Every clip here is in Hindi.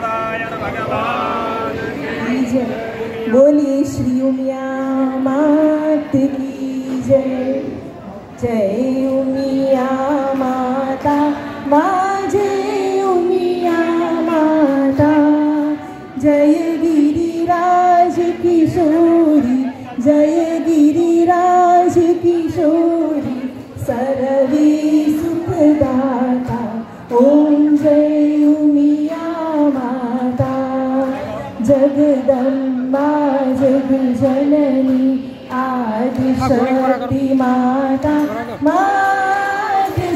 नारायण भगवान की जय। बोलिए श्री उमिया मात की जय। जय उमिया माता माँ जय उमिया माता। जय गिरिराज किशोरी जय गिरिराज किशोरी सर्वे सुखदाता। ओम जय उमिया माता। जगदम्बा जग जननी आदि शक्ति माता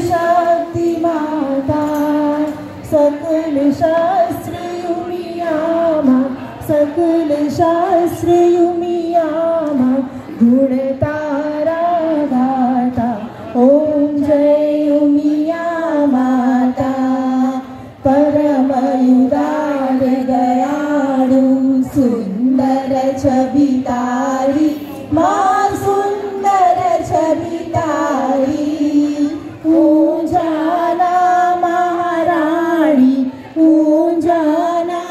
शक्ति माता। सकल शास्त्र उमिया माँ सकल शास्त्र उमिया माँ गुण तारा गाता। ओम जय उमिया माता। परम उदार दयालु सुंदर छवि तारी माँ सुंदर छवि तारी। ऊंजाना महारानी ऊंजाना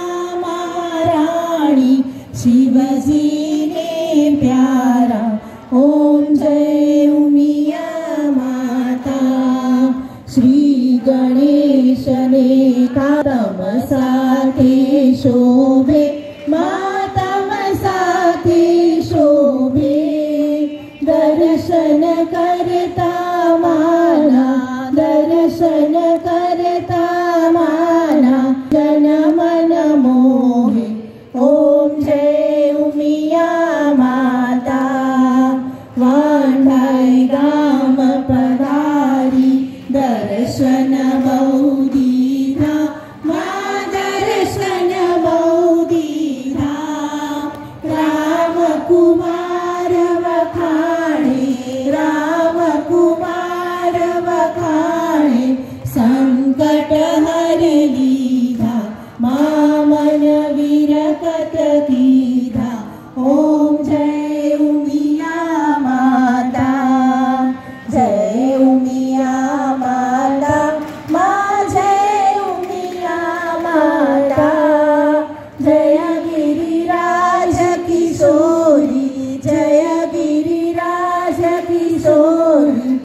महारानी शिवजी ने प्यारा। ओम जय उमिया माता। श्री गणेश ने तमसाते शोभे तमसाते शोभे। दर्शन करता